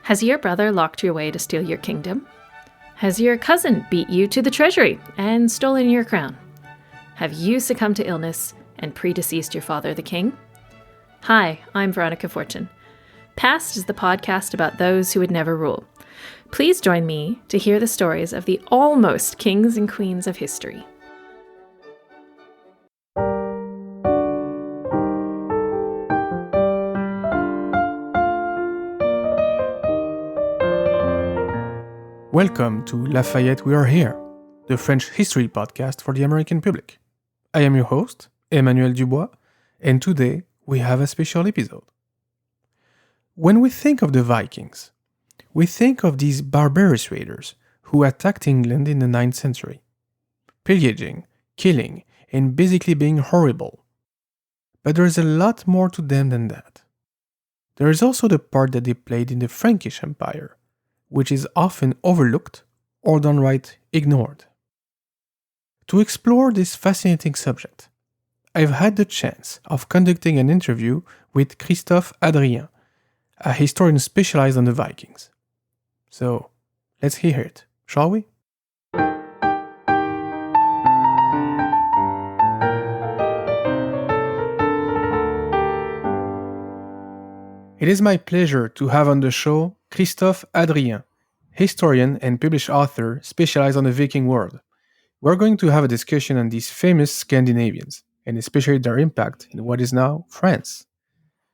Has your brother locked you away to steal your kingdom? Has your cousin beat you to the treasury and stolen your crown? Have you succumbed to illness and predeceased your father, the king? Hi, I'm Veronica Fortune. Past is the podcast about those who would never rule. Please join me to hear the stories of the almost kings and queens of history. Welcome to Lafayette We Are Here, the French history podcast for the American public. I am your host, Emmanuel Dubois, and today we have a special episode. When we think of the Vikings, we think of these barbarous raiders who attacked England in the 9th century, pillaging, killing, and basically being horrible. But there is a lot more to them than that. There is also the part that they played in the Frankish Empire, which is often overlooked or downright ignored. To explore this fascinating subject, I've had the chance of conducting an interview with Christophe Adrien, a historian specialized on the Vikings. So, let's hear it, shall we? It is my pleasure to have on the show Christophe Adrien, historian and published author specialized on the Viking world. We're going to have a discussion on these famous Scandinavians, and especially their impact in what is now France.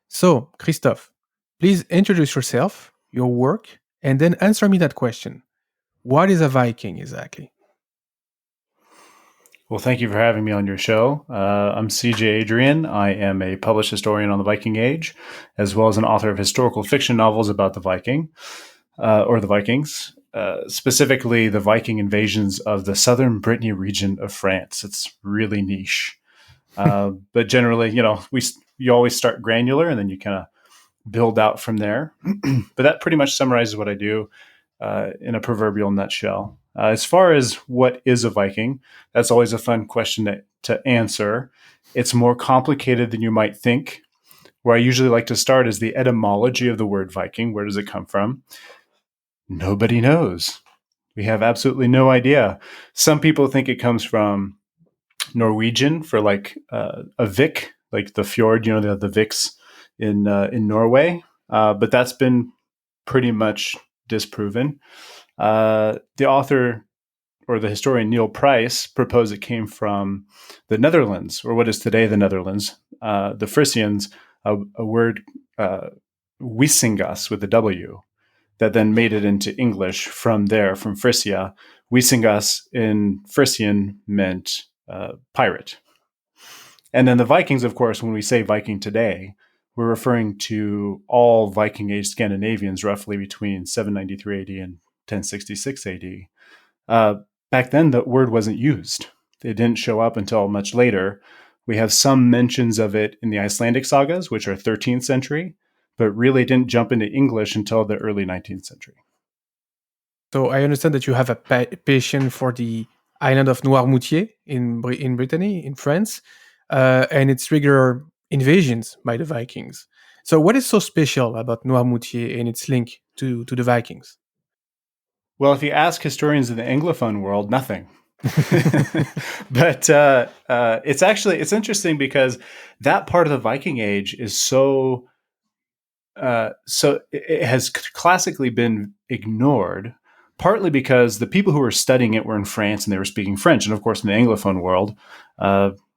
So, Christophe, please introduce yourself, your work, and then answer me that question. What is a Viking exactly? Well, thank you for having me on your show. I'm CJ Adrien. I am a published historian on the Viking Age, as well as an author of historical fiction novels about the Viking, or the Vikings, specifically the Viking invasions of the southern Brittany region of France. It's really niche. But generally, you always start granular and then you kind of build out from there. But that pretty much summarizes what I do in a proverbial nutshell. As far as what is a Viking, that's always a fun question to answer. It's more complicated than you might think. Where I usually like to start is the etymology of the word Viking. Where does it come from? Nobody knows. We have absolutely no idea. Some people think it comes from Norwegian for like a Vik, like the fjord, the Viks in Norway. But that's been pretty much disproven. The author or the historian Neil Price proposed it came from the Netherlands, or what is today the Netherlands. The Frisians, a word Wisingas with a W, that then made it into English from there, from Frisia. Wisingas in Frisian meant pirate. And then the Vikings, of course, when we say Viking today, we're referring to all Viking Age Scandinavians roughly between 793 AD and 1066 AD. Back then, the word wasn't used. It didn't show up until much later. We have some mentions of it in the Icelandic sagas, which are 13th century, but really didn't jump into English until the early 19th century. So I understand that you have a passion for the island of Noiremoutier in Brittany, in France, and its regular invasions by the Vikings. So what is so special about Noiremoutier and its link to the Vikings? Well, if you ask historians in the Anglophone world, nothing. But it's interesting because that part of the Viking Age is so it has classically been ignored, partly because the people who were studying it were in France and they were speaking French. And of course, in the Anglophone world,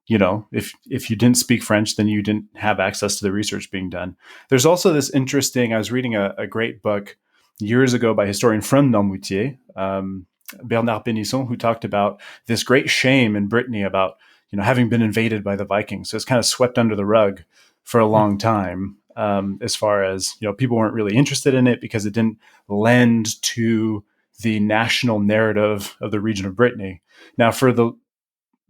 if you didn't speak French, then you didn't have access to the research being done. There's also this interesting, I was reading a great book years ago by a historian from Noiremoutier, Bernard Bénisson, who talked about this great shame in Brittany about, having been invaded by the Vikings. So it's kind of swept under the rug for a long time. As far as, people weren't really interested in it because it didn't lend to the national narrative of the region of Brittany. Now, for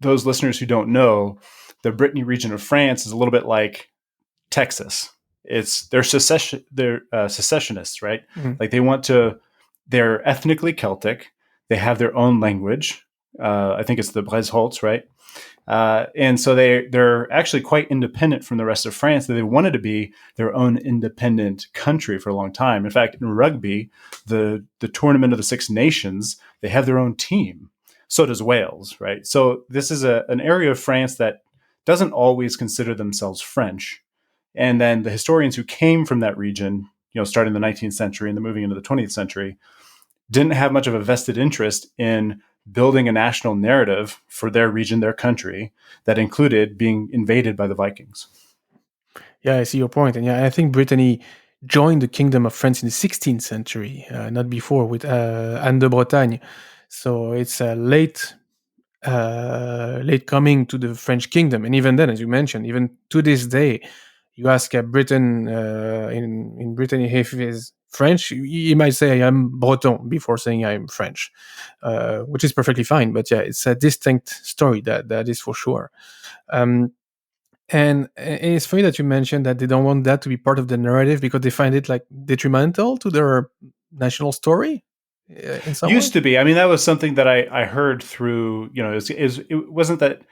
those listeners who don't know, the Brittany region of France is a little bit like Texas. They're secessionists, right? Mm-hmm. Like they're ethnically Celtic. They have their own language. I think it's the Bresholz, right? And so they're actually quite independent from the rest of France. They wanted to be their own independent country for a long time. In fact, in rugby, the Tournament of the Six Nations, they have their own team. So does Wales, right? So this is an area of France that doesn't always consider themselves French. And then the historians who came from that region, starting in the 19th century and then moving into the 20th century, didn't have much of a vested interest in building a national narrative for their region, their country, that included being invaded by the Vikings. Yeah, I see your point. And yeah, I think Brittany joined the Kingdom of France in the 16th century, not before, with Anne de Bretagne. So it's a late coming to the French kingdom. And even then, as you mentioned, even to this day, you ask a Briton in Brittany if he is French, he might say I am Breton before saying I am French, which is perfectly fine. But yeah, it's a distinct story, that is for sure. And it's funny that you mentioned that they don't want that to be part of the narrative because they find it like detrimental to their national story. In some Used way? to be. I mean, that was something that I heard through, it wasn't that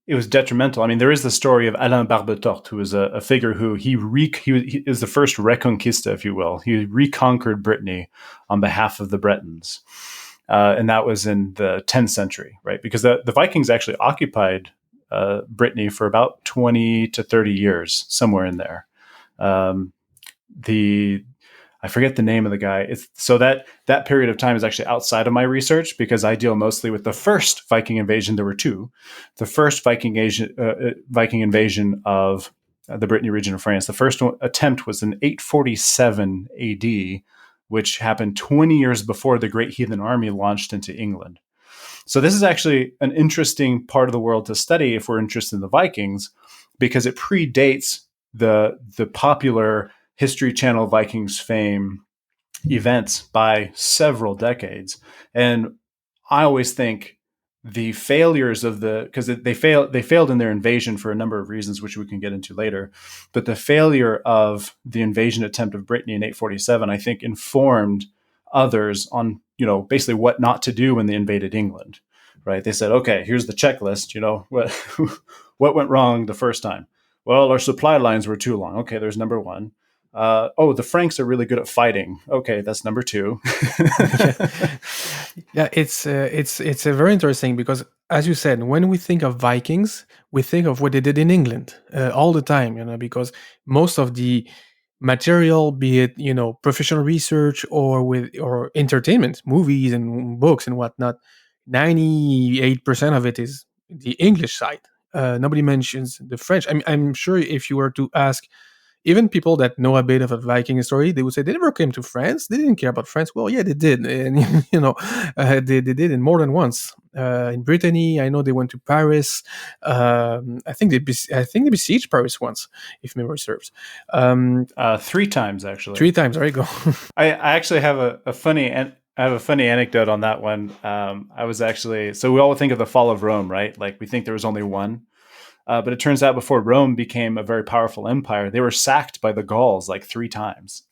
it was detrimental. I mean, there is the story of Alain Barbetorte, who is a figure who he is the first Reconquista, if you will. He reconquered Brittany on behalf of the Bretons. And that was in the 10th century, right? Because the Vikings actually occupied Brittany for about 20 to 30 years, somewhere in there. I forget the name of the guy. So that period of time is actually outside of my research because I deal mostly with the first Viking invasion. There were two. The first Viking invasion of the Brittany region of France. The first attempt was in 847 AD, which happened 20 years before the Great Heathen Army launched into England. So this is actually an interesting part of the world to study if we're interested in the Vikings, because it predates the popular History Channel Vikings fame events by several decades. And I always think the failures of because they failed in their invasion for a number of reasons, which we can get into later. But the failure of the invasion attempt of Brittany in 847, I think, informed others on, basically what not to do when they invaded England, right? They said, okay, here's the checklist, what went wrong the first time? Well, our supply lines were too long. Okay, there's number one. The Franks are really good at fighting. Okay, that's number two. Yeah, it's very interesting because, as you said, when we think of Vikings, we think of what they did in England all the time. Because most of the material, be it professional research or entertainment, movies and books and whatnot, 98% of it is the English side. Nobody mentions the French. I'm sure if you were to ask even people that know a bit of a Viking story, they would say they never came to France. They didn't care about France. Well, yeah, they did, and they did it more than once. In Brittany, I know they went to Paris. I think they besieged Paris once, if memory serves. 3 times actually. 3 times. There you go. I actually have a funny anecdote on that one. I was actually, so we all think of the fall of Rome, right? Like we think there was only one. But it turns out before Rome became a very powerful empire, they were sacked by the Gauls like 3 times.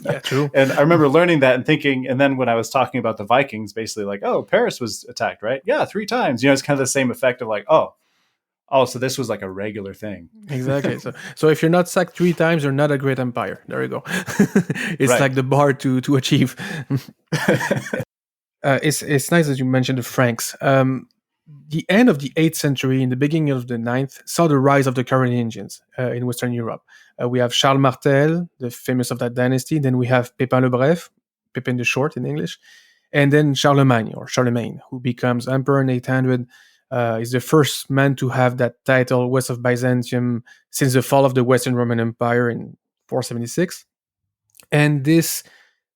Yeah, true. And I remember learning that and thinking, and then when I was talking about the Vikings, basically like, oh, Paris was attacked, right? Yeah, 3 times. It's kind of the same effect of like, oh, so this was like a regular thing. Exactly. So if you're not sacked 3 times, you're not a great empire. There you go. It's right. Like the bar to achieve. It's nice that you mentioned the Franks. The end of the 8th century and the beginning of the 9th saw the rise of the Carolingians in Western Europe. We have Charles Martel, the famous of that dynasty. Then we have Pépin le Bref, Pépin the Short in English. And then Charlemagne, who becomes emperor in 800, is the first man to have that title west of Byzantium since the fall of the Western Roman Empire in 476. And this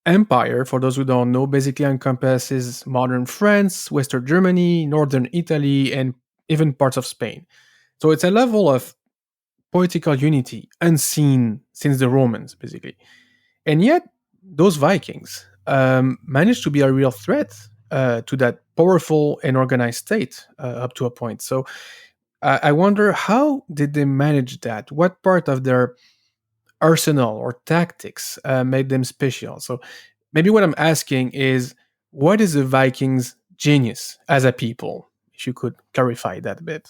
empire, for those who don't know, basically encompasses modern France, Western Germany, Northern Italy, and even parts of Spain. So it's a level of political unity unseen since the Romans, basically. And yet, those Vikings managed to be a real threat to that powerful and organized state up to a point. So I wonder, how did they manage that? What part of their arsenal or tactics made them special? So maybe what I'm asking is, what is the Vikings genius as a people? If you could clarify that a bit.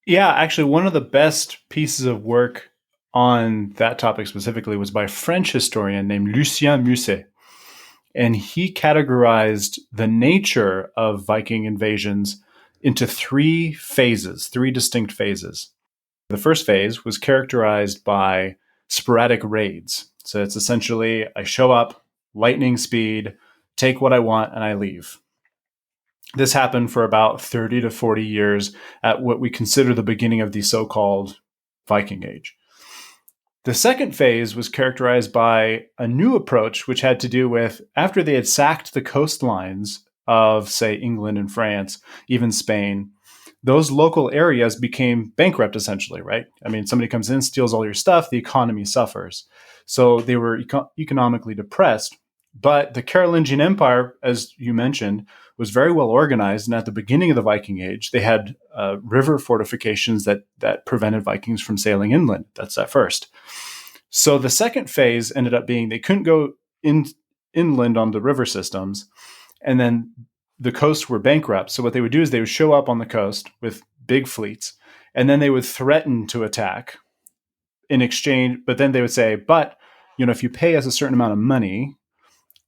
Yeah, actually, one of the best pieces of work on that topic specifically was by a French historian named Lucien Musset. And he categorized the nature of Viking invasions into three phases, three distinct phases. The first phase was characterized by sporadic raids. So it's essentially I show up, lightning speed, take what I want, and I leave. This happened for about 30 to 40 years at what we consider the beginning of the so-called Viking Age. The second phase was characterized by a new approach, which had to do with after they had sacked the coastlines of, say, England and France, even Spain, those local areas became bankrupt, essentially, right? I mean, somebody comes in, steals all your stuff, the economy suffers. So they were economically depressed. But the Carolingian Empire, as you mentioned, was very well organized. And at the beginning of the Viking Age, they had river fortifications that prevented Vikings from sailing inland. That's at first. So the second phase ended up being they couldn't go inland on the river systems. And then the coasts were bankrupt. So what they would do is they would show up on the coast with big fleets, and then they would threaten to attack in exchange. But then they would say, but, if you pay us a certain amount of money,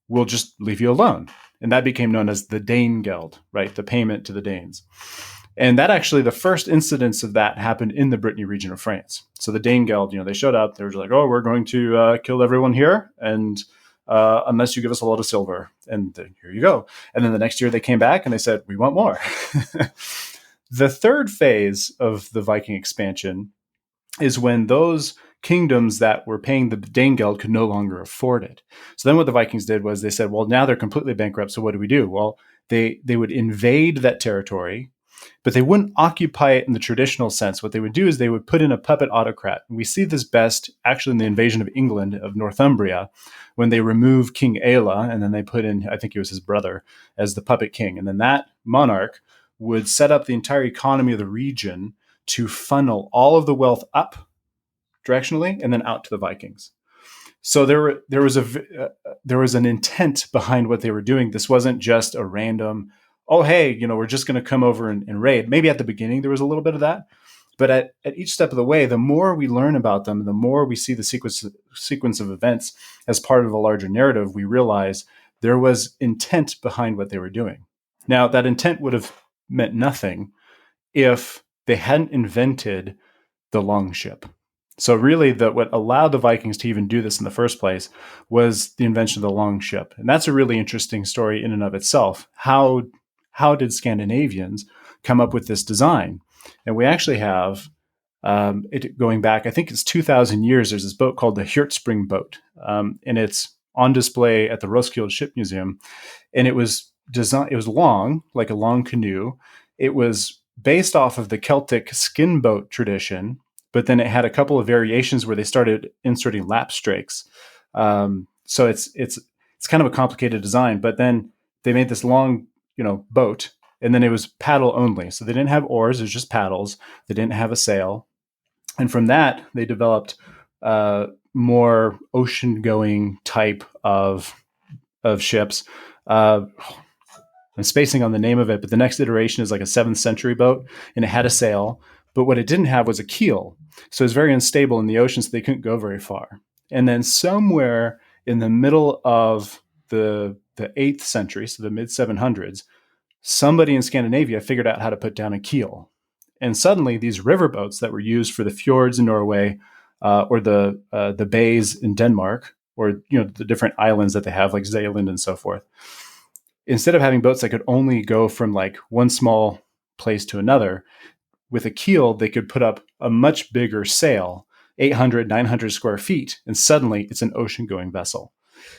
we'll just leave you alone. And that became known as the Danegeld, right? The payment to the Danes. And that actually, the first incidence of that happened in the Brittany region of France. So the Danegeld, they showed up, they were like, oh, we're going to kill everyone here. And unless you give us a lot of silver. And here you go. And then the next year they came back and they said, we want more. The third phase of the Viking expansion is when those kingdoms that were paying the Danegeld could no longer afford it. So then what the Vikings did was they said, well, now they're completely bankrupt. So what do we do? Well, they would invade that territory, but they wouldn't occupy it in the traditional sense. What they would do is they would put in a puppet autocrat. And we see this best actually in the invasion of England, of Northumbria, when they remove King Aella, and then they put in, I think it was his brother, as the puppet king. And then that monarch would set up the entire economy of the region to funnel all of the wealth up directionally and then out to the Vikings. So there was an intent behind what they were doing. This wasn't just a random, oh, hey, we're just going to come over and raid. Maybe at the beginning there was a little bit of that. But at each step of the way, the more we learn about them, the more we see the sequence of events as part of a larger narrative, we realize there was intent behind what they were doing. Now, that intent would have meant nothing if they hadn't invented the longship. So really, what allowed the Vikings to even do this in the first place was the invention of the longship. And that's a really interesting story in and of itself. How did Scandinavians come up with this design? And we actually have, it going back, I think it's 2,000 years, there's this boat called the Hjortspring boat. And it's on display at the Roskilde Ship Museum. And it was long, like a long canoe. It was based off of the Celtic skin boat tradition, but then it had a couple of variations where they started inserting lap strakes. So it's kind of a complicated design, but then they made this long, boat, and then it was paddle only. So they didn't have oars, it was just paddles. They didn't have a sail. And from that, they developed more ocean-going type of ships. I'm spacing on the name of it, but the next iteration is like a 7th century boat, and it had a sail. But what it didn't have was a keel. So it was very unstable in the ocean, so they couldn't go very far. And then somewhere in the middle of the 8th century, so the mid-700s, somebody in Scandinavia figured out how to put down a keel. And suddenly these riverboats that were used for the fjords in Norway or the bays in Denmark, or the different islands that they have, like Zealand and so forth, instead of having boats that could only go from like one small place to another, with a keel, they could put up a much bigger sail, 800, 900 square feet, and suddenly it's an ocean-going vessel.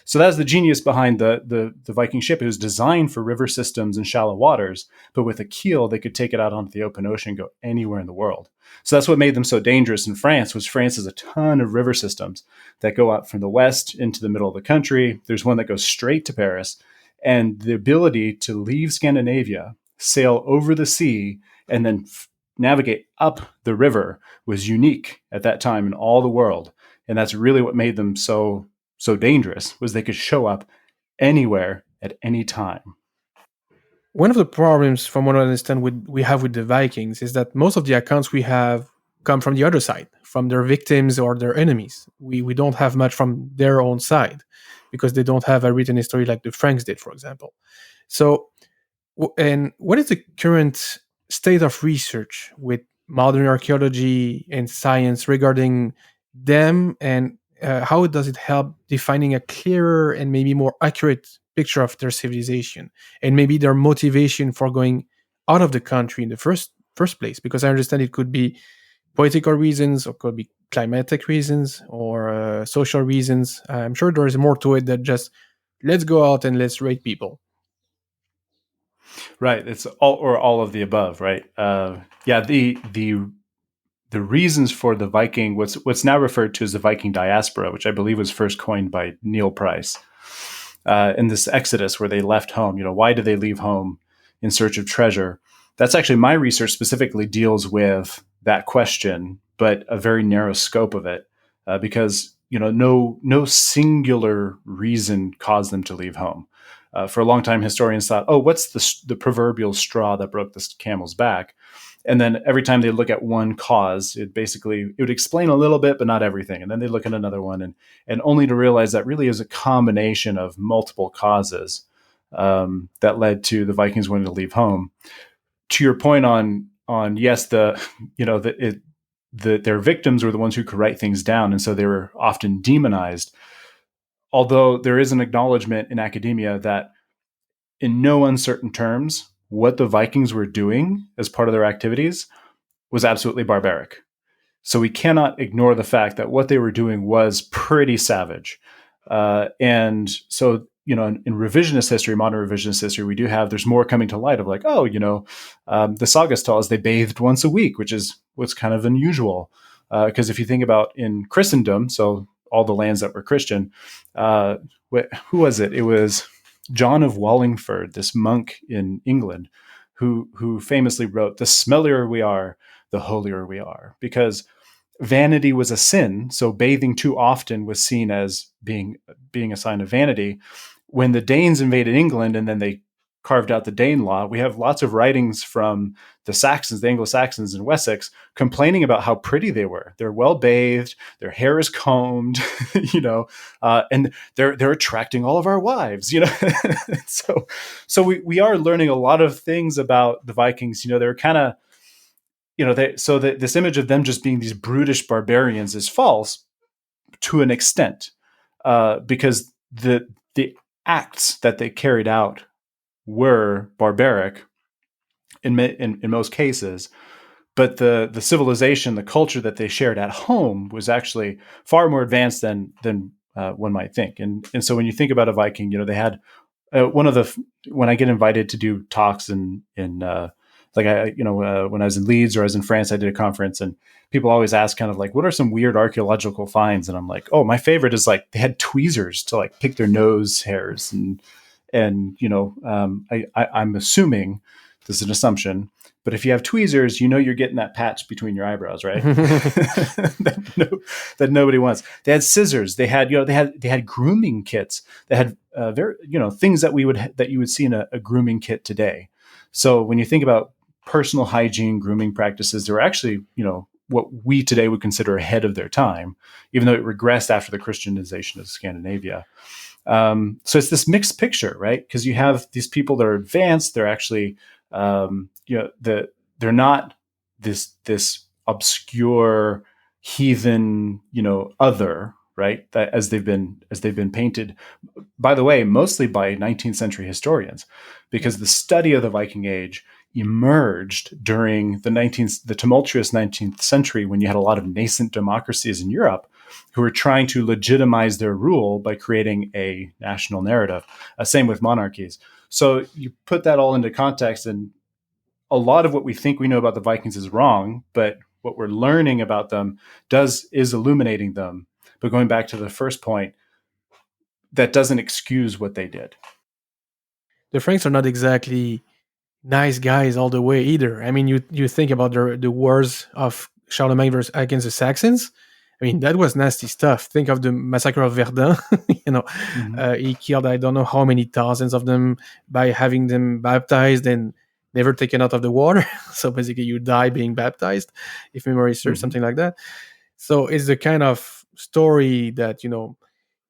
So that's the genius behind the Viking ship. It was designed for river systems and shallow waters, but with a keel, they could take it out onto the open ocean and go anywhere in the world. So that's what made them so dangerous in France. France has a ton of river systems that go out from the west into the middle of the country. There's one that goes straight to Paris. And the ability to leave Scandinavia, sail over the sea, and then navigate up the river was unique at that time in all the world. And that's really what made them so dangerous, was they could show up anywhere at any time. One of the problems, from what I understand, we have with the Vikings is that most of the accounts we have come from the other side, from their victims or their enemies. We don't have much from their own side because they don't have a written history like the Franks did, for example. So, and what is the current state of research with modern archaeology and science regarding them, and how does it help defining a clearer and maybe more accurate picture of their civilization and maybe their motivation for going out of the country in the first place? Because I understand it could be political reasons, or could be climatic reasons, or social reasons. I'm sure there is more to it than just let's go out and let's raid people. Right. It's all of the above, right? Yeah. The reasons for the Viking, what's now referred to as the Viking diaspora, which I believe was first coined by Neil Price, in this exodus where they left home. Why did they leave home in search of treasure? That's actually, my research specifically deals with that question, but a very narrow scope of it, because no singular reason caused them to leave home. For a long time, historians thought, oh, what's the proverbial straw that broke this camel's back? And then every time they look at one cause, it would explain a little bit, but not everything. And then they look at another one, and only to realize that really is a combination of multiple causes that led to the Vikings wanting to leave home. To your point on yes, their victims were the ones who could write things down, and so they were often demonized. Although there is an acknowledgement in academia that, in no uncertain terms, what the Vikings were doing as part of their activities was absolutely barbaric. So we cannot ignore the fact that what they were doing was pretty savage. And so, in revisionist history, modern revisionist history, there's more coming to light of like, the sagas tell us they bathed once a week, which is what's kind of unusual. Because if you think about in Christendom, so all the lands that were Christian, who was it? It was John of Wallingford, this monk in England, who famously wrote, "The smellier we are, the holier we are," because vanity was a sin. So bathing too often was seen as being a sign of vanity. When the Danes invaded England and then they carved out the Dane law, we have lots of writings from the Saxons, the Anglo-Saxons in Wessex, complaining about how pretty they were. They're well bathed, their hair is combed, and they're attracting all of our wives, So we are learning a lot of things about the Vikings. They're kind of, this image of them just being these brutish barbarians is false to an extent, because the acts that they carried out were barbaric in most cases, but the civilization, the culture that they shared at home was actually far more advanced than one might think. And so when you think about a Viking, they had when I get invited to do talks when I was in Leeds or I was in France, I did a conference, and people always ask kind of like, what are some weird archaeological finds? And I'm like, oh, my favorite is like they had tweezers to like pick their nose hairs, and I'm assuming this is an assumption, but if you have tweezers, you're getting that patch between your eyebrows, right? that nobody wants. They had scissors. They had grooming kits. They had things that you would see in a grooming kit today. So when you think about personal hygiene, grooming practices, they were actually what we today would consider ahead of their time, even though it regressed after the Christianization of Scandinavia. So it's this mixed picture, right? Because you have these people that are advanced. They're actually, they're not this obscure heathen, other, right? That as they've been painted, by the way, mostly by 19th century historians, because the study of the Viking Age emerged during the tumultuous 19th century, when you had a lot of nascent democracies in Europe who were trying to legitimize their rule by creating a national narrative. Same with monarchies. So you put that all into context, and a lot of what we think we know about the Vikings is wrong, but what we're learning about them is illuminating them. But going back to the first point, that doesn't excuse what they did. The Franks are not exactly nice guys all the way either. I mean, you think about the wars of Charlemagne against the Saxons. I mean, that was nasty stuff. Think of the massacre of Verdun. He killed I don't know how many thousands of them by having them baptized and never taken out of the water. So basically, you die being baptized, if memory serves, something like that. So it's the kind of story that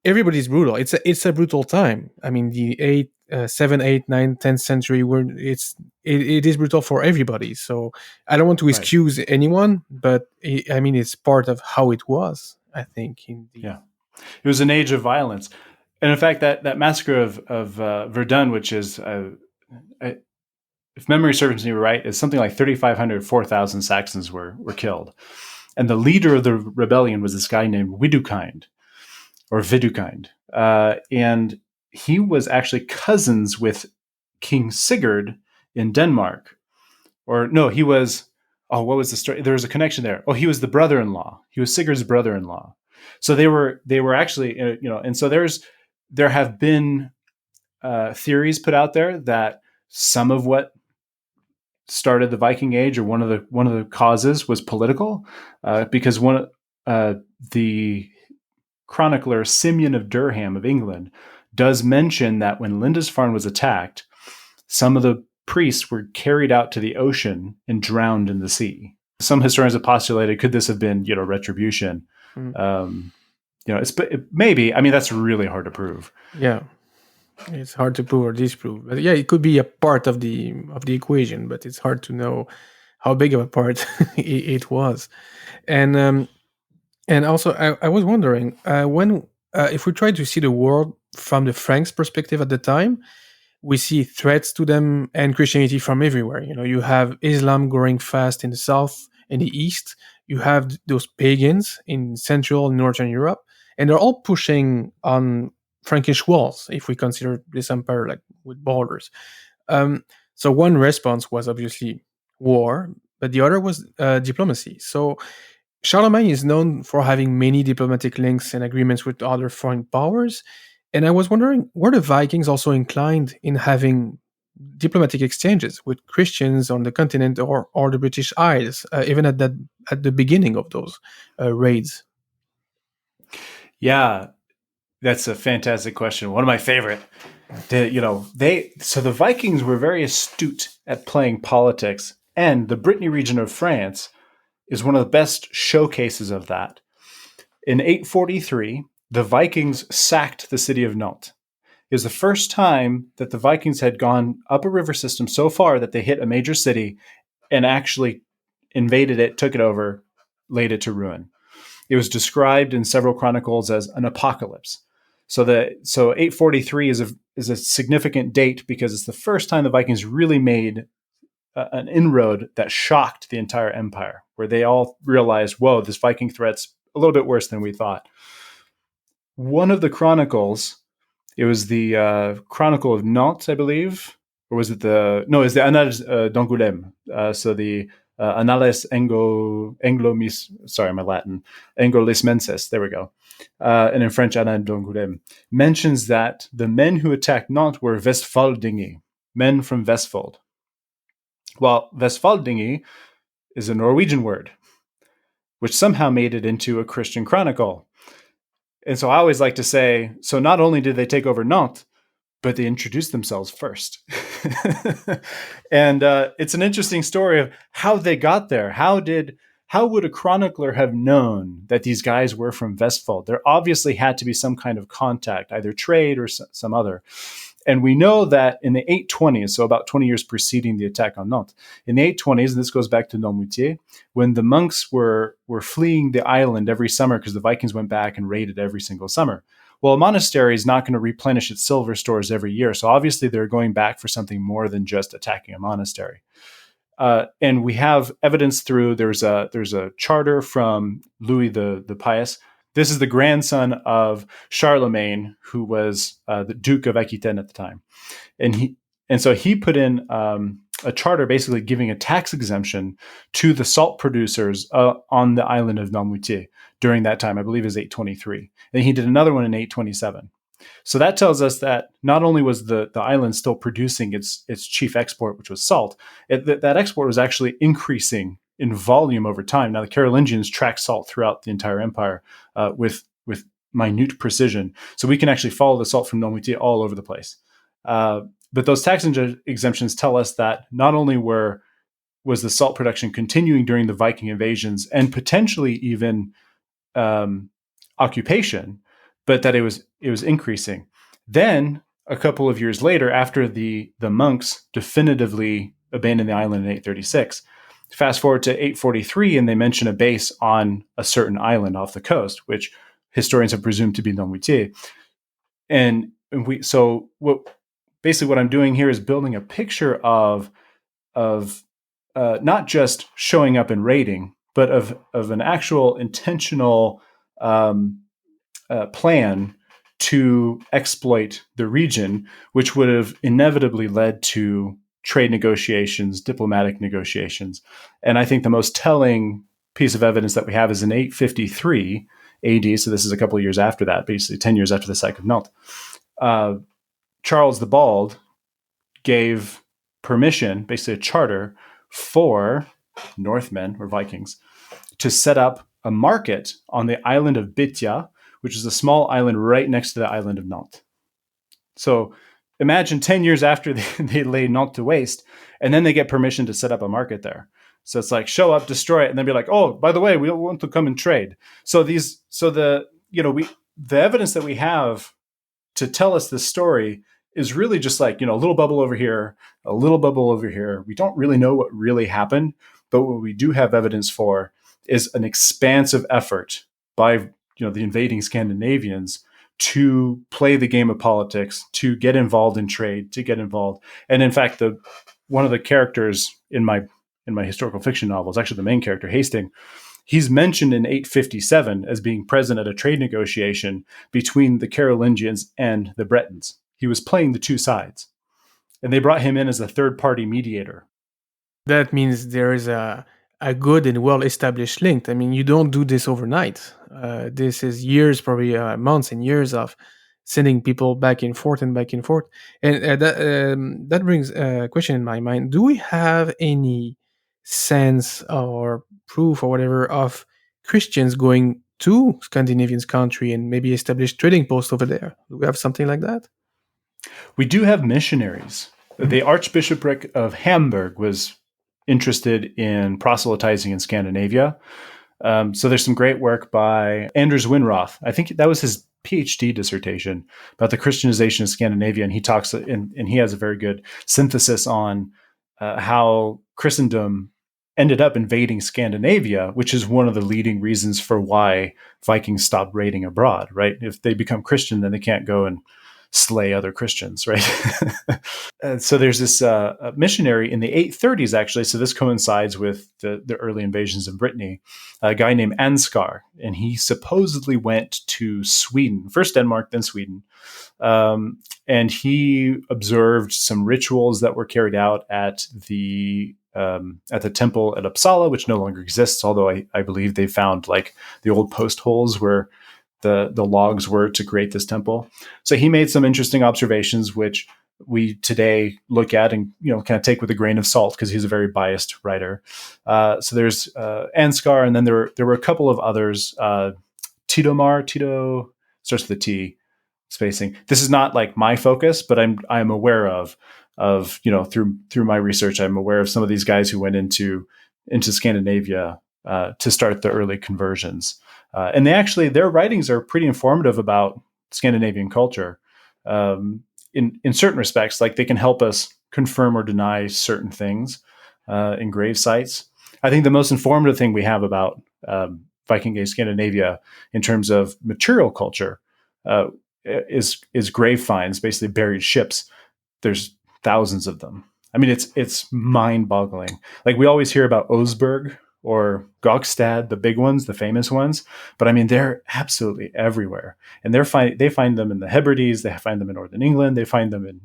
everybody's brutal. It's a brutal time. I mean, the 7, 8, 9, 10th century, where it is brutal for everybody. So I don't want to excuse anyone, but it's part of how it was, I think. It was an age of violence, and in fact, that massacre of Verdun, which is, if memory serves me right, is something like 3,500, 4,000 Saxons were killed, and the leader of the rebellion was this guy named Widukind. And he was actually cousins with King Sigurd in Denmark. Or no, he was, what was the story? There was a connection there. Oh, he was the brother-in-law. He was Sigurd's brother-in-law. So they were actually, and so there have been theories put out there that some of what started the Viking Age, or one of the causes, was political, because the chronicler Simeon of Durham of England does mention that when Lindisfarne was attacked, some of the priests were carried out to the ocean and drowned in the sea. Some historians have postulated, could this have been, retribution? Maybe. I mean, that's really hard to prove. Yeah, it's hard to prove or disprove. But yeah, it could be a part of the equation, but it's hard to know how big of a part it was. And also, I was wondering, if we try to see the world from the Franks' perspective at the time, we see threats to them and Christianity from everywhere. You have Islam growing fast in the south and the east. You have those pagans in Central and Northern Europe, and they're all pushing on Frankish walls, if we consider this empire like with borders. So one response was obviously war, but the other was diplomacy. So Charlemagne is known for having many diplomatic links and agreements with other foreign powers. And I was wondering, were the Vikings also inclined in having diplomatic exchanges with Christians on the continent or the British Isles, even at the beginning of those raids? Yeah, that's a fantastic question. One of my favorite. The Vikings were very astute at playing politics, and the Brittany region of France is one of the best showcases of that. In 843, the Vikings sacked the city of Nantes. It was the first time that the Vikings had gone up a river system so far that they hit a major city and actually invaded it, took it over, laid it to ruin. It was described in several chronicles as an apocalypse. So 843 is a significant date because it's the first time the Vikings really made an inroad that shocked the entire empire, where they all realized, whoa, this Viking threat's a little bit worse than we thought. One of the chronicles, it was the Chronicle of Nantes, I believe, or was it it's the Annales d'Angoulême. So the Annales Anglo-Lismenses, there we go. And in French, Annales d'Angoulême, mentions that the men who attacked Nantes were Vestfaldingi, men from Vestfold. Well, Vestfaldingi is a Norwegian word, which somehow made it into a Christian chronicle. And so I always like to say, so not only did they take over Nantes, but they introduced themselves first. And it's an interesting story of how they got there. How would a chronicler have known that these guys were from Vestfold? There obviously had to be some kind of contact, either trade or some other. And we know that in the 820s, so about 20 years preceding the attack on Nantes, in the 820s, and this goes back to Noiremoutier, when the monks were fleeing the island every summer because the Vikings went back and raided every single summer. Well, a monastery is not going to replenish its silver stores every year. So obviously they're going back for something more than just attacking a monastery. And we have evidence through, there's a charter from Louis the Pious. This is the grandson of Charlemagne, who was the Duke of Aquitaine at the time. And so he put in a charter basically giving a tax exemption to the salt producers on the island of Noiremoutier during that time. I believe it was 823. And he did another one in 827. So that tells us that not only was the island still producing its chief export, which was salt, that export was actually increasing in volume over time. Now, the Carolingians track salt throughout the entire empire with minute precision. So we can actually follow the salt from Noiremoutier all over the place. But those tax exemptions tell us that not only was the salt production continuing during the Viking invasions and potentially even occupation, but that it was increasing. Then a couple of years later, after the monks definitively abandoned the island in 836, fast forward to 843, and they mention a base on a certain island off the coast, which historians have presumed to be Noiremoutier. And what I'm doing here is building a picture of not just showing up and raiding, but of an actual intentional plan to exploit the region, which would have inevitably led to trade negotiations, diplomatic negotiations. And I think the most telling piece of evidence that we have is in 853 AD, so this is a couple of years after that, basically 10 years after the sack of Nantes. Charles the Bald gave permission, basically a charter, for Northmen or Vikings to set up a market on the island of Bitya, which is a small island right next to the island of Nantes. So imagine 10 years after they lay Nantes to waste, and then they get permission to set up a market there. So it's like, show up, destroy it, and then be like, oh, by the way, we want to come and trade. So the evidence that we have to tell us this story is really just like, a little bubble over here, a little bubble over here. We don't really know what really happened, but what we do have evidence for is an expansive effort by the invading Scandinavians to play the game of politics, to get involved in trade, to get involved. And in fact, one of the characters in my historical fiction novels, actually the main character, Hastings, he's mentioned in 857 as being present at a trade negotiation between the Carolingians and the Bretons. He was playing the two sides, and they brought him in as a third-party mediator. That means there is a good and well-established link. I mean, you don't do this overnight. This is years, probably months and years of sending people back and forth. And that brings a question in my mind. Do we have any sense or proof or whatever of Christians going to Scandinavian country and maybe establish trading posts over there? Do we have something like that? We do have missionaries. Mm-hmm. The Archbishopric of Hamburg was interested in proselytizing in Scandinavia. So there's some great work by Anders Winroth. I think that was his PhD dissertation about the Christianization of Scandinavia. And he talks, and he has a very good synthesis on how Christendom ended up invading Scandinavia, which is one of the leading reasons for why Vikings stopped raiding abroad, right? If they become Christian, then they can't go and slay other Christians, right? So there's this missionary in the 830s, actually. So this coincides with the early invasions of Brittany, a guy named Ansgar, and he supposedly went to Sweden, first Denmark, then Sweden. And he observed some rituals that were carried out at the temple at Uppsala, which no longer exists, although I believe they found like the old post holes where the logs were to create this temple. So he made some interesting observations, which we today look at and kind of take with a grain of salt because he's a very biased writer. So there's Ansgar, and then there were a couple of others. Tito starts with a T, spacing. This is not like my focus, but I'm aware of through my research, I'm aware of some of these guys who went into Scandinavia to start the early conversions. And their writings are pretty informative about Scandinavian culture. In certain respects, like they can help us confirm or deny certain things in grave sites. I think the most informative thing we have about Viking Age Scandinavia in terms of material culture is grave finds, basically buried ships. There's thousands of them. I mean, it's mind-boggling. Like we always hear about Oseberg or Gokstad, the big ones, the famous ones. But I mean, they're absolutely everywhere. And they find them in the Hebrides. They find them in northern England. They find them in,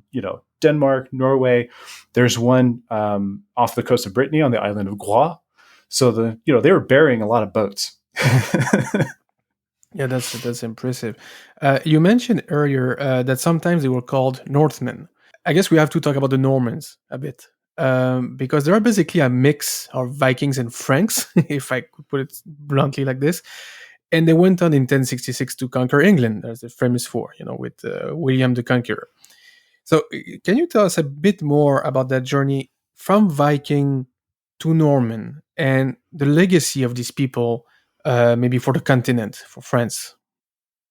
Denmark, Norway. There's one off the coast of Brittany on the island of Groix. So they were burying a lot of boats. Yeah, that's impressive. You mentioned earlier that sometimes they were called Northmen. I guess we have to talk about the Normans a bit. because they are basically a mix of Vikings and Franks, if I could put it bluntly like this. And they went on in 1066 to conquer England, as they're famous for, with William the Conqueror. So can you tell us a bit more about that journey from Viking to Norman and the legacy of these people, maybe for the continent, for France?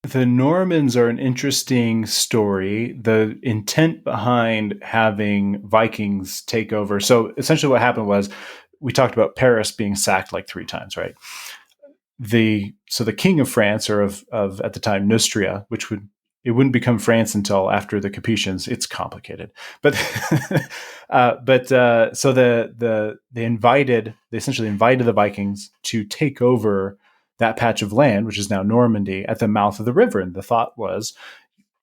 The Normans are an interesting story. The intent behind having Vikings take over. So essentially what happened was we talked about Paris being sacked like 3 times, right? The king of France, or of at the time Neustria, it wouldn't become France until after the Capetians. It's complicated, but so they essentially invited the Vikings to take over that patch of land, which is now Normandy, at the mouth of the river. And the thought was,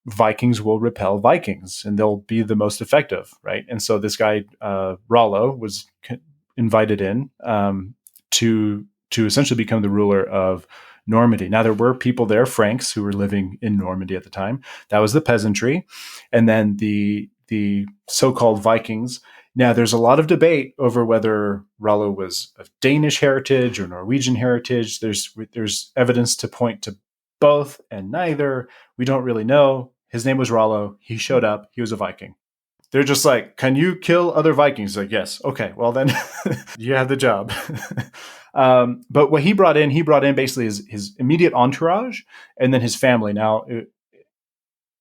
Vikings will repel Vikings and they'll be the most effective, right? And so this guy, Rollo, was invited in to essentially become the ruler of Normandy. Now, there were people there, Franks, who were living in Normandy at the time. That was the peasantry. And then the so-called Vikings. Now, there's a lot of debate over whether Rollo was of Danish heritage or Norwegian heritage. There's evidence to point to both and neither. We don't really know. His name was Rollo. He showed up. He was a Viking. They're just like, can you kill other Vikings? Like, yes. Okay, well then you have the job. But what he brought in basically his immediate entourage and then his family. Now,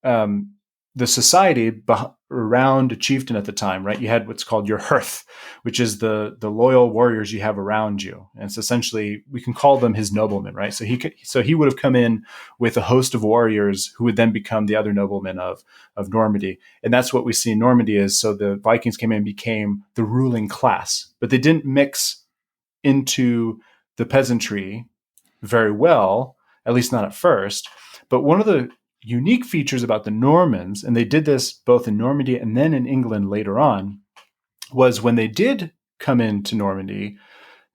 the society around a chieftain at the time, right? You had what's called your hearth, which is the loyal warriors you have around you. And it's essentially, we can call them his noblemen, right? So he would have come in with a host of warriors who would then become the other noblemen of Normandy. And that's what we see in Normandy is, so the Vikings came in and became the ruling class, but they didn't mix into the peasantry very well, at least not at first. But one of the unique features about the Normans, and they did this both in Normandy and then in England later on, was when they did come into Normandy,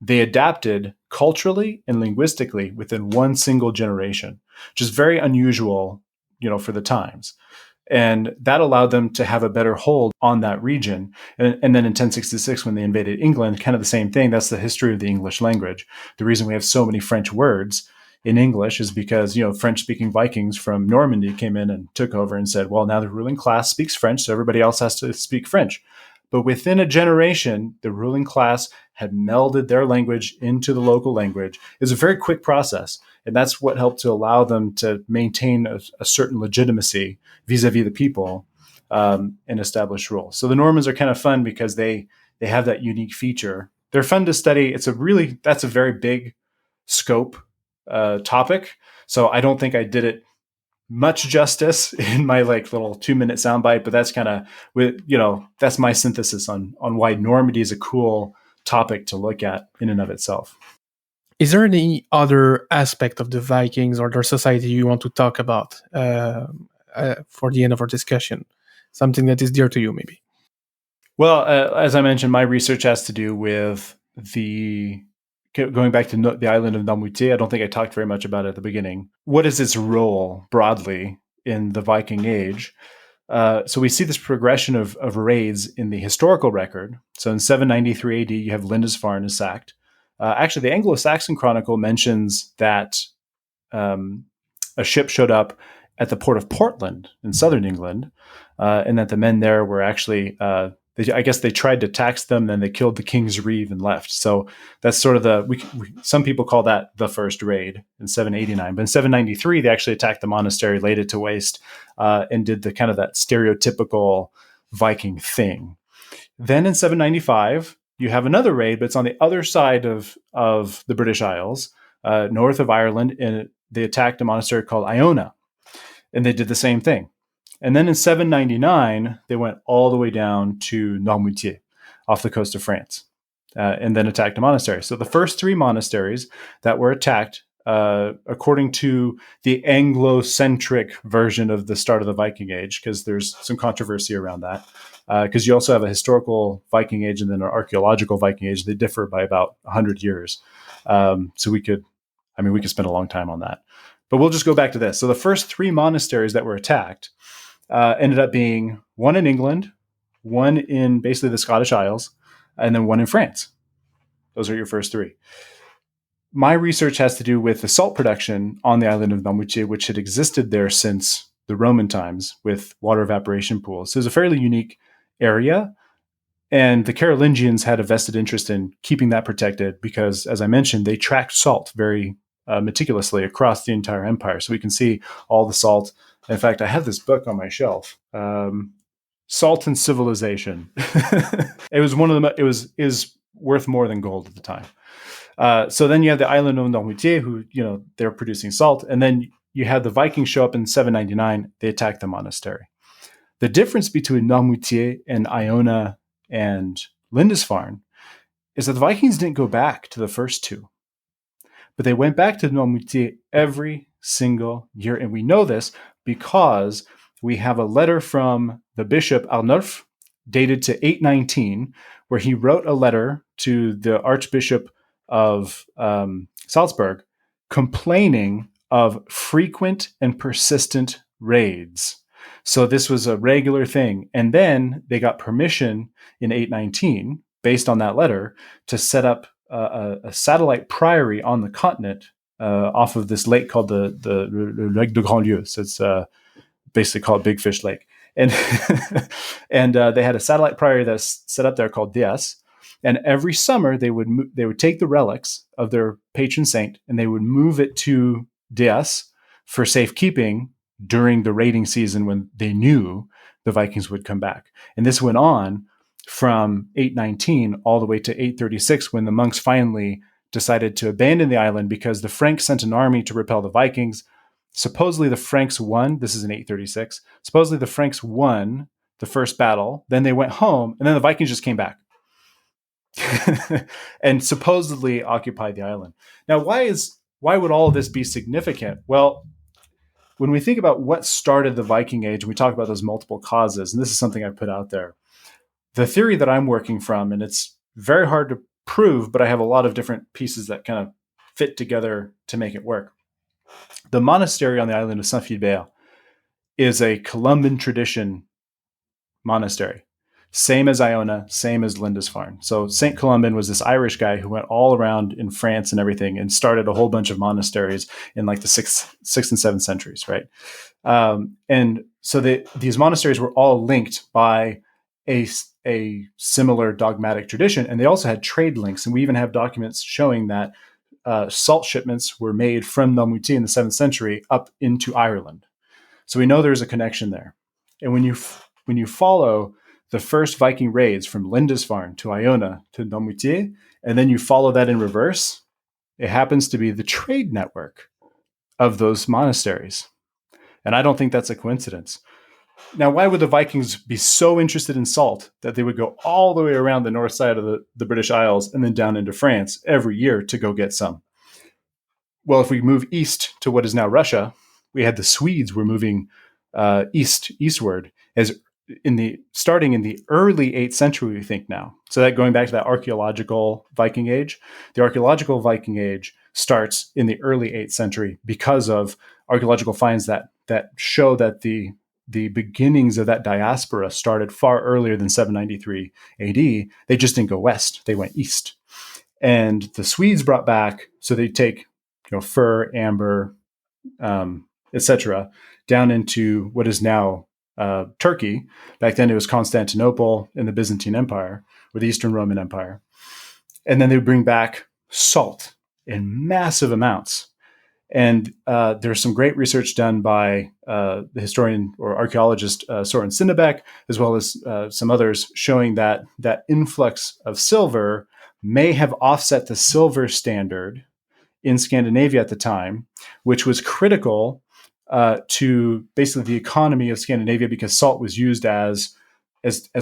they adapted culturally and linguistically within one single generation, which is very unusual, for the times. And that allowed them to have a better hold on that region. And then in 1066, when they invaded England, kind of the same thing. That's the history of the English language. The reason we have so many French words in English is because, French-speaking Vikings from Normandy came in and took over and said, well, now the ruling class speaks French, so everybody else has to speak French. But within a generation, the ruling class had melded their language into the local language. It was a very quick process. And that's what helped to allow them to maintain a certain legitimacy vis-a-vis the people and establish rule. So the Normans are kind of fun because they have that unique feature. They're fun to study. That's a very big scope topic. So I don't think I did it much justice in my little 2-minute soundbite, but that's kind of that's my synthesis on why Normandy is a cool topic to look at in and of itself. Is there any other aspect of the Vikings or their society you want to talk about for the end of our discussion? Something that is dear to you, maybe? Well, as I mentioned, my research has to do with going back to the island of Noiremoutier. I don't think I talked very much about it at the beginning. What is its role broadly in the Viking Age? So we see this progression of raids in the historical record. So in 793 AD, you have Lindisfarne is sacked. Actually, the Anglo-Saxon Chronicle mentions that a ship showed up at the port of Portland in southern England, and that the men there were actually I guess they tried to tax them, then they killed the king's reeve and left. So that's sort of some people call that the first raid in 789. But in 793, they actually attacked the monastery, laid it to waste, and did the kind of that stereotypical Viking thing. Then in 795, you have another raid, but it's on the other side of the British Isles, north of Ireland, and they attacked a monastery called Iona, and they did the same thing. And then in 799, they went all the way down to Noiremoutier off the coast of France, and then attacked a monastery. So the first 3 monasteries that were attacked, according to the Anglo-centric version of the start of the Viking Age, because there's some controversy around that, because you also have a historical Viking Age and then an archaeological Viking Age. They differ by about 100 years. So we could spend a long time on that. But we'll just go back to this. So the first 3 monasteries that were attacked ended up being one in England, one in basically the Scottish Isles, and then one in France. Those are your first three. My research has to do with the salt production on the island of Noiremoutier, which had existed there since the Roman times with water evaporation pools. So it's a fairly unique area. And the Carolingians had a vested interest in keeping that protected because, as I mentioned, they tracked salt very meticulously across the entire empire. So we can see all the salt. In fact, I have this book on my shelf, Salt and Civilization. It was one of the, is worth more than gold at the time. So then you have the island of Noiremoutier, who, they're producing salt. And then you have the Vikings show up in 799. They attack the monastery. The difference between Noiremoutier and Iona and Lindisfarne is that the Vikings didn't go back to the first two, but they went back to Noiremoutier every single year. And we know this because we have a letter from the bishop Arnulf dated to 819, where he wrote a letter to the Archbishop of Salzburg complaining of frequent and persistent raids. So this was a regular thing. And then they got permission in 819, based on that letter, to set up a satellite priory on the continent off of this lake called the Lac de Grandlieu. So it's basically called Big Fish Lake. And and they had a satellite priory that's set up there called Dias. And every summer they would take the relics of their patron saint and they would move it to Dias for safekeeping during the raiding season when they knew the Vikings would come back. And this went on from 819 all the way to 836, when the monks finally decided to abandon the island because the Franks sent an army to repel the Vikings. Supposedly the Franks won. This is in 836. Supposedly the Franks won the first battle. Then they went home, and then the Vikings just came back and supposedly occupied the island. Now, why would all of this be significant? Well, when we think about what started the Viking Age, we talk about those multiple causes, and this is something I put out there. The theory that I'm working from, and it's very hard to prove, but I have a lot of different pieces that kind of fit together to make it work. The monastery on the island of Saint-Philbert is a Columban tradition monastery. Same as Iona, same as Lindisfarne. So St. Columban was this Irish guy who went all around in France and everything and started a whole bunch of monasteries in like the 6th and 7th centuries, right? And so these monasteries were all linked by a similar dogmatic tradition, and they also had trade links. And we even have documents showing that salt shipments were made from Noiremoutier in the 7th century up into Ireland. So we know there's a connection there. And when you follow the first Viking raids from Lindisfarne to Iona to Noiremoutier, and then you follow that in reverse, it happens to be the trade network of those monasteries. And I don't think that's a coincidence. Now, why would the Vikings be so interested in salt that they would go all the way around the north side of the British Isles and then down into France every year to go get some? Well, if we move east to what is now Russia, we had the Swedes were moving eastward starting in the early 8th century, we think now. So that going back to that archaeological Viking Age, the archaeological Viking Age starts in the early 8th century because of archaeological finds that show that the beginnings of that diaspora started far earlier than 793 AD. They just didn't go west; they went east. And the Swedes brought back, so they take fur, amber, etc., down into what is now Turkey. Back then it was Constantinople in the Byzantine Empire, or the Eastern Roman Empire. And then they would bring back salt in massive amounts. And there's some great research done by the historian or archaeologist Soren Sindebeck, as well as some others, showing that influx of silver may have offset the silver standard in Scandinavia at the time, which was critical to basically the economy of Scandinavia because salt was used as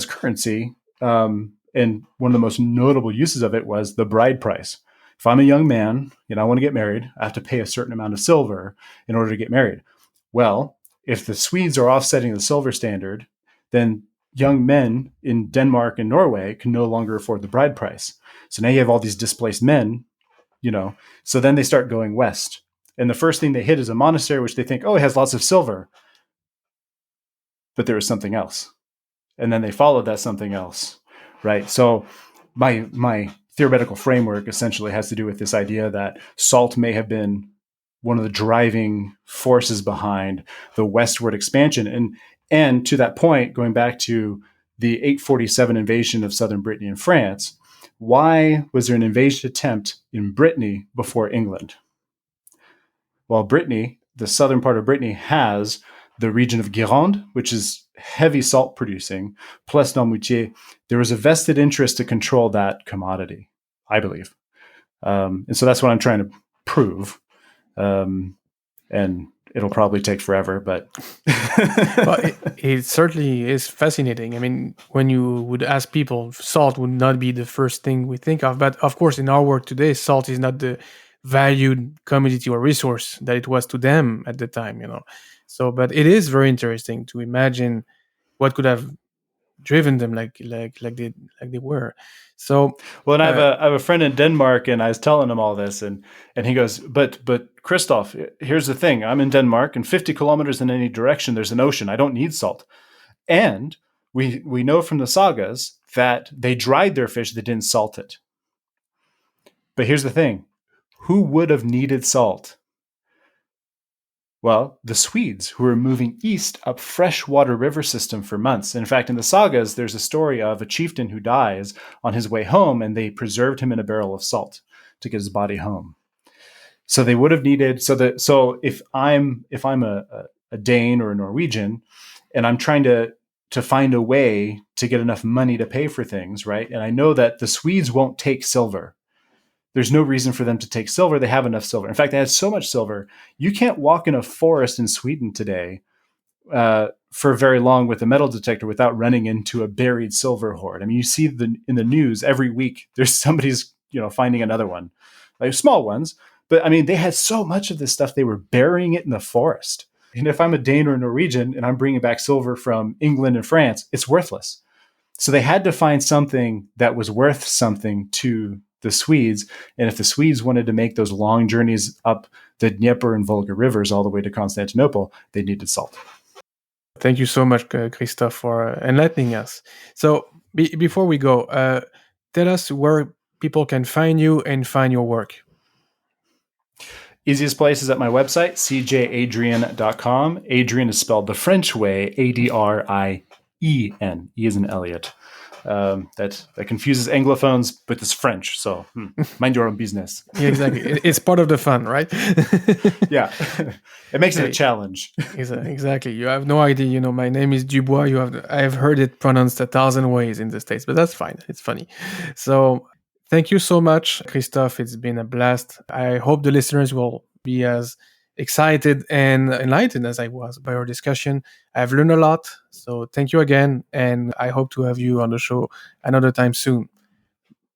currency. And one of the most notable uses of it was the bride price. If I'm a young man and I want to get married, I have to pay a certain amount of silver in order to get married. Well, if the Swedes are offsetting the silver standard, then young men in Denmark and Norway can no longer afford the bride price. So now you have all these displaced men, so then they start going west. And the first thing they hit is a monastery, which they think, it has lots of silver. But there was something else. And then they followed that something else, right? So my theoretical framework essentially has to do with this idea that salt may have been one of the driving forces behind the westward expansion. And to that point, going back to the 847 invasion of southern Brittany and France, why was there an invasion attempt in Brittany before England? Well, Brittany, the southern part of Brittany, has the region of Gironde, which is heavy salt producing, plus Noiremoutier. There was a vested interest to control that commodity, I believe. And so that's what I'm trying to prove. And it'll probably take forever, but Well, it certainly is fascinating. I mean, when you would ask people, salt would not be the first thing we think of. But of course, in our work today, salt is not the valued commodity or resource that it was to them at the time, So, but it is very interesting to imagine what could have driven them like they were. So, well, and I have a friend in Denmark, and I was telling him all this, and he goes, but Christophe, here's the thing: I'm in Denmark, and 50 kilometers in any direction, there's an ocean. I don't need salt. And we know from the sagas that they dried their fish; they didn't salt it. But here's the thing: who would have needed salt? Well, the Swedes, who were moving east up freshwater river system for months. In fact, in the sagas, there's a story of a chieftain who dies on his way home, and they preserved him in a barrel of salt to get his body home. So they would have needed. So if I'm a Dane or a Norwegian, and I'm trying to find a way to get enough money to pay for things, right? And I know that the Swedes won't take silver. There's no reason for them to take silver. They have enough silver. In fact, they had so much silver, you can't walk in a forest in Sweden today for very long with a metal detector without running into a buried silver hoard. I mean, you see in the news every week, there's somebody's finding another one, like small ones. But I mean, they had so much of this stuff, they were burying it in the forest. And if I'm a Dane or a Norwegian and I'm bringing back silver from England and France, it's worthless. So they had to find something that was worth something to the Swedes. And if the Swedes wanted to make those long journeys up the Dnieper and Volga rivers all the way to Constantinople, they needed salt. Thank you so much, Christophe, for enlightening us. So before we go, tell us where people can find you and find your work. Easiest place is at my website, cjadrien.com. Adrien is spelled the French way, Adrien. E is an Elliot. That confuses Anglophones, but it's French, so mind your own business. Yeah, exactly. It's part of the fun, right? Yeah. It makes it a challenge. Exactly. You have no idea. My name is Dubois. I have heard it pronounced 1,000 ways in the States, but that's fine. It's funny. So thank you so much, Christophe. It's been a blast. I hope the listeners will be as excited and enlightened as I was by our discussion. I've learned a lot. So thank you again. And I hope to have you on the show another time soon.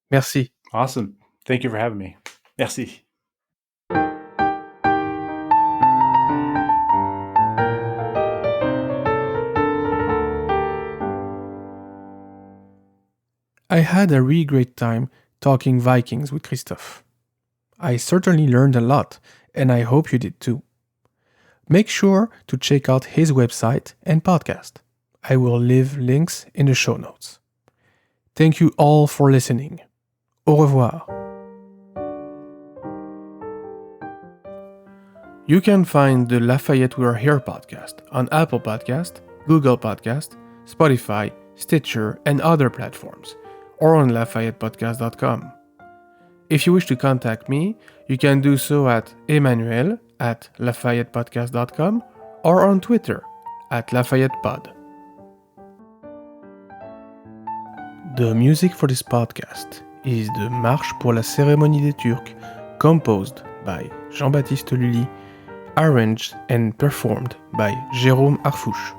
Merci. Awesome. Thank you for having me. Merci. I had a really great time talking Vikings with Christophe. I certainly learned a lot, and I hope you did too. Make sure to check out his website and podcast. I will leave links in the show notes. Thank you all for listening. Au revoir. You can find the Lafayette We're Here podcast on Apple Podcast, Google Podcast, Spotify, Stitcher, and other platforms, or on LafayettePodcast.com. If you wish to contact me, you can do so at Emmanuel at LafayettePodcast.com or on Twitter at LafayettePod. The music for this podcast is the Marche pour la Cérémonie des Turcs, composed by Jean-Baptiste Lully, arranged and performed by Jérôme Arfouche.